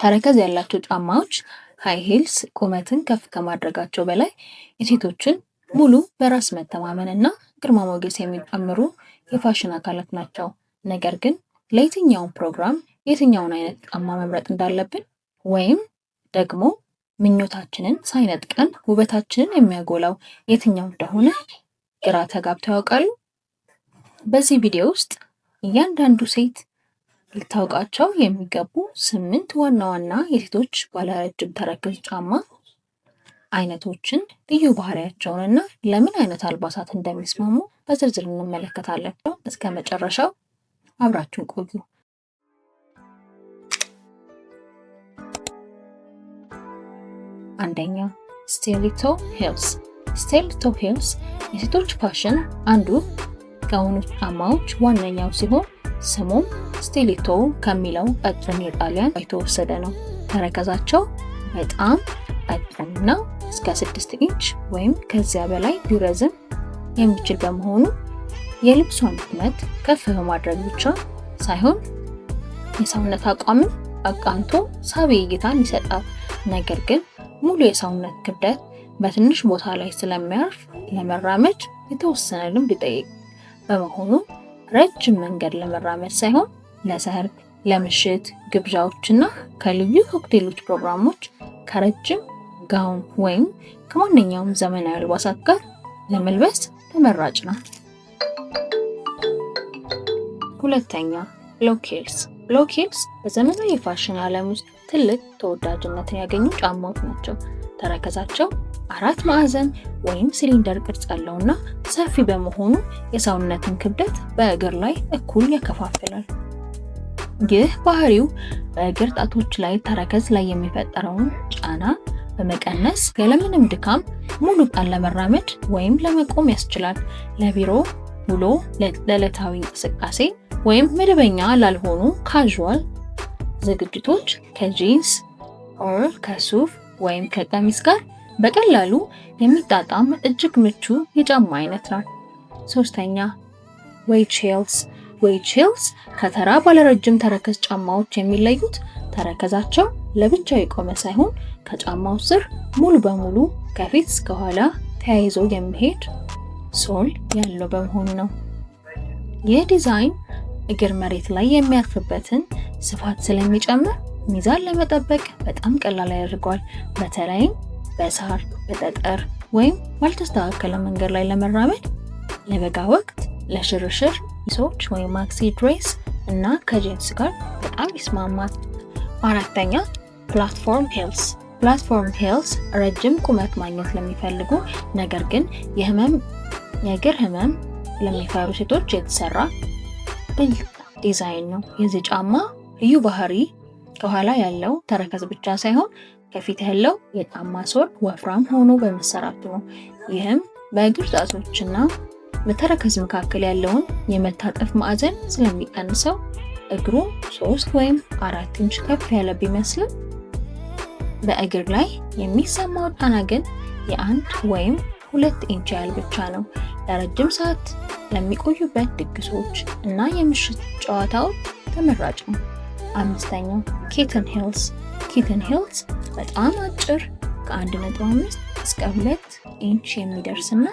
ተረከዝ ያላቸው ጫማዎች ሃይ ሂልስ ቁመትን ከፍ ከማድረጋቸው በላይ የሴቶችን ሙሉ በራስ መተማመንና ግርማ ሞገስ የሚጨምሩ የፋሽን አካላት ናቸው። ነገር ግን ለየትኛውም ፕሮግራም የትኛውን አይነት ጫማ መምረጥ እንዳለብን ወይም ደግሞ ምኞታችንን ሳይነጥቀን ውበታችንን የሚያጎላው የትኛው እንደሆነ ግራ ተጋብተው ያውቃሉ? በዚህ ቪዲዮ ውስጥ እያንዳንዱ ሴት ልታውቃቸው የሚገቡ 8 ዋና ዋና የሴቶች ባለረጅም ተረከዝ ጫማ አይነቶችን፣ ልዩ ባህሪያቸውንና ለምን አይነት አልባሳት እንደሚስማሙ በዝርዝር እንመለከታለን። እስከ መጨረሻው አብራችሁን ቆዩ። አንደኛ፣ ስቲሌቶ ሂልስ። ስቲሌቶ ሂልስ የሴቶች ፋሽን አንዱ ከሆኑት ጫማዎች ዋነኛው ሲሆን ስሙም ስቲሌቶ ከሚለው ቀጭን የጣሊያን የተወሰደ ነው። ተረከዛቸው በጣም ቀጭንና እስከ 6 ኢንች ወይም ከዚያ በላይ ሊረዝም የሚችል በመሆኑ የልብሷን ቁመት ከፍ በማድረግ ብቻ ሳይሆን የሰውነት አቋምን አቃንቶ ሳቢ እይታን ይሰጣል። ነገር ግን ሙሉ የሰውነት ክብደት በትንሽ ቦታ ላይ ስለሚያርፍ ለመራመድ የተወሰነ ልምድ ይጠይቅ። በመሆኑ ረጅም መንገድ ለመራመድ ሳይሆን ለሰርግ፣ ለምሽት ግብዣዎችና ከልዩ ኮክቴሎች ፕሮግራሞች ከረጅም ጋውን ወይም ከማንኛውም ዘመናዊ አልባሳት ጋር ለመልበስ ተመራጭ ነው። ሁለተኛ፣ ሎው ሂልስ። ሎው ሂልስ በዘመናዊ የፋሽን ዓለም ውስጥ ትልቅ ተወዳጅነትን ያገኙ ጫማዎች ናቸው። ተረከዛቸው 4 ማዕዘን ወይም ሲሊንደር ቅርጽ ያለውና ሰፊ በመሆኑ የሰውነትን ክብደት በእግር ላይ እኩል ያከፋፍላል። ይህ ባህሪው በእግር ጣቶች ላይ ተረከዝ ላይ የሚፈጠረውን ጫና በመቀነስ ያለምንም ድካም ሙሉ ቀን ለመራመድ ወይም ለመቆም ያስችላል። ለቢሮ ውሎ፣ ለዕለታዊ እንቅስቃሴ ወይም መደበኛ ላልሆኑ ካዥዋል ዝግጅቶች ከጂንስ ኦር ከሱፍ ወይም ከቀሚስ ጋር በቀላሉ የሚጣጣም እጅግ ምቹ የጫማ አይነት ነው። ሶስተኛ፣ ዌጅ ሂልስ። ዌጅ ሂልስ ከተራ ባለረጅም ተረከዝ ጫማዎች የሚለዩት ተረከዛቸው ለብቻው የቆመ ሳይሆን ከጫማው ስር ሙሉ በሙሉ ከፊት እስከ ኋላ ተያይዞ የሚሄድ ሶል ያለው በመሆኑ ነው። ይህ ዲዛይን እግር መሬት ላይ የሚያርፍበትን ስፋት ስለሚጨምር ሚዛን ለመጠበቅ በጣም ቀላል ያደርገዋል። በተለይም በሳር፣ በጠጠር ወይም ባልተስተካከለ መንገድ ላይ ለመራመድ፣ ለበጋ ወቅት ለሽርሽር ጂንሶች ወይም ማክሲ ድሬስ እና ከጂንስ ጋር በጣም ይስማማል። አራተኛ፣ ፕላትፎርም ሂልስ። ፕላትፎርም ሂልስ ረጅም ቁመት ማግኘት ለሚፈልጉ ነገር ግን የእግር ህመም ለሚፈሩ ሴቶች የተሰራ ብልጥ ዲዛይን ነው። የዚህ ጫማ ልዩ ባህሪ ከኋላ ያለው ተረከዝ ብቻ ሳይሆን ከፊት ያለው የጫማ ሶል ወፍራም ሆኖ በመሰራቱ ነው። ይህም በእግር ጣቶችና በተረከዝ መካከል ያለውን የመታጠፍ ማዕዘን ስለሚቀንሰው እግሩ 3 ወይም 4 ኢንች ከፍ ያለ ቢመስልም በእግር ላይ የሚሰማው ጫና ግን የ1 ወይም 2 ኢንች ያህል ብቻ ነው። ለረጅም ሰዓት ለሚቆዩበት ድግሶች እና የምሽት ጨዋታዎች ተመራጭ ነው። አምስተኛው፣ ኪተን ሂልስ። ኪተን ሂልስ በጣም አጭር ከ1.5 እስከ 2 ኢንች የሚደርስና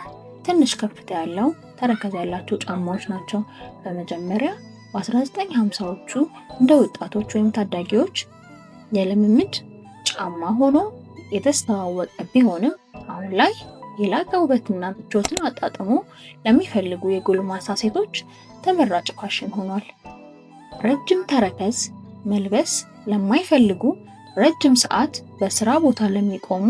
ትንሽ ከፍታ ያለው ተረከዝ ያላቸው ጫማዎች ናቸው። በመጀመሪያ በ1950ዎቹ እንደ ወጣቶች ወይም ታዳጊዎች የልምምድ ጫማ ሆኖ የተስተዋወቀ ቢሆንም አሁን ላይ የላቀ ውበትና ምቾትን አጣጥሞ ለሚፈልጉ የጎልማሳ ሴቶች ተመራጭ ፋሽን ሆኗል። ረጅም ተረከዝ መልበስ ለማይፈልጉ፣ ረጅም ሰዓት በስራ ቦታ ለሚቆሙ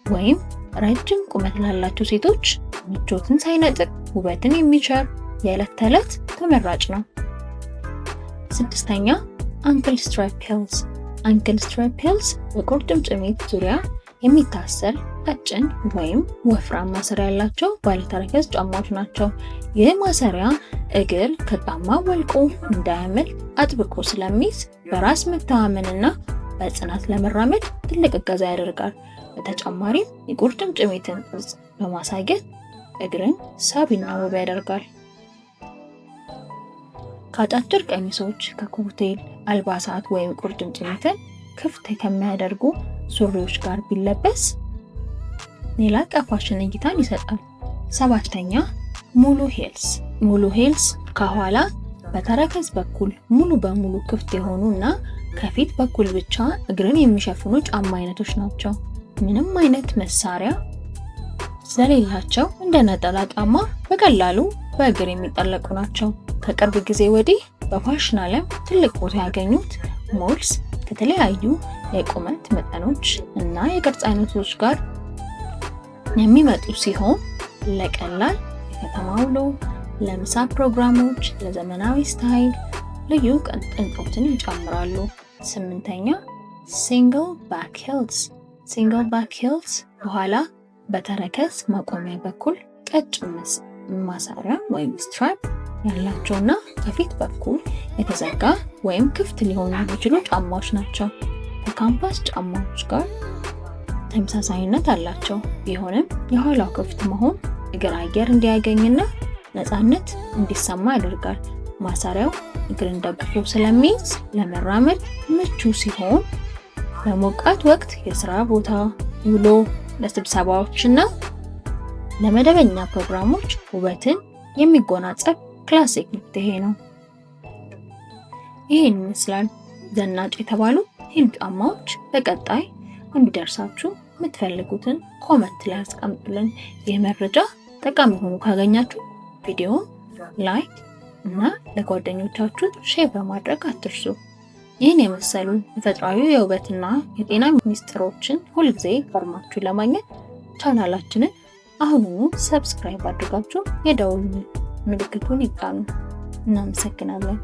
ወይም ረጅም ቁመት ላላቸው ሴቶች ምቾትን ሳይነጥቅ ውበትን የሚቸር የዕለት ተዕለት ተመራጭ ነው። ስድስተኛ፣ አንክል ስትራፕ ሂልስ። አንክል ስትራፕ ሂልስ በቁርጭምጭሚት ዙሪያ የሚታሰር ቀጭን ወይም ወፍራም ማሰሪያ ያላቸው ባለተረከዝ ጫማዎች ናቸው። ይህ ማሰሪያ እግር ከጫማ ወልቆ እንዳያመልጥ አጥብቆ ስለሚይዝ በራስ መተማመንና በጽናት ለመራመድ ትልቅ እገዛ ያደርጋል። በተጨማሪም የቁርጭምጭሚትን ቅርጽ በማሳየት እግርን ሳቢና ውብ ያደርጋል። ከአጫጭር ቀሚሶች፣ ከኮክቴል አልባሳት ወይም ቁርጭምጭሚትን ክፍት ከሚያደርጉ ሱሪዎች ጋር ቢለበስ የላቀ ፋሽን እይታን ይሰጣል። 7ኛ ሙሉ ሂልስ። ሙሉ ሂልስ ከኋላ በተረከዝ በኩል ሙሉ በሙሉ ክፍት የሆኑና ከፊት በኩል ብቻ እግርን የሚሸፍኑ ጫማ አይነቶች ናቸው። ምንም አይነት መሳሪያ ስለሌላቸው እንደ ነጠላ ጫማ በቀላሉ በእግር የሚጠለቁ ናቸው። ከቅርብ ጊዜ ወዲህ በፋሽን ዓለም ትልቅ ቦታ ያገኙት ሞልስ ከተለያዩ የቁመት መጠኖች እና የቅርጽ አይነቶች ጋር የሚመጡ ሲሆን ለቀላል የከተማ ውሎ፣ ለምሳ ፕሮግራሞች፣ ለዘመናዊ ስታይል ልዩ ቅንጦትን ይጨምራሉ። 8ኛ ሲንግል ባክ ሂልስ። ሲንግል ባክ ሂልስ በኋላ በተረከዝ ማቆሚያ በኩል ቀጭን ማሰሪያ ወይም ስትራፕ ያላቸውና ከፊት በኩል የተዘጋ ወይም ክፍት ሊሆኑ የሚችሉ ጫማዎች ናቸው። ከካምፓስ ጫማዎች ጋር ተመሳሳይነት አላቸው። ቢሆንም የኋላው ክፍት መሆን እግር አየር እንዲያገኝና ነፃነት እንዲሰማ ያደርጋል። ማሰሪያው እግርን ደግፎ ስለሚይዝ ለመራመድ ምቹ ሲሆን በሞቃት ወቅት የሥራ ቦታ ውሎ፣ ለስብሰባዎችና ለመደበኛ ፕሮግራሞች ውበትን የሚጎናጸፍ ክላሲክ መፍትሄ ነው። ይህን ይመስላል ዘናጭ የተባሉ ሂል ጫማዎች። በቀጣይ እንዲደርሳችሁ የምትፈልጉትን ኮመንት ላይ አስቀምጡልን። ይህ መረጃ ጠቃሚ ሆኖ ካገኛችሁ ቪዲዮ ላይክ እና ለጓደኞቻችሁ ሼር በማድረግ አትርሱ። ይህን የመሰሉ ተፈጥሯዊ የውበትና የጤና ሚስጥሮችን ሁልጊዜ ቀድማችሁ ለማግኘት ቻናላችንን አሁኑኑ ሰብስክራይብ አድርጋችሁ የደውል ምልክቱን ይጫኑ። እናመሰግናለን።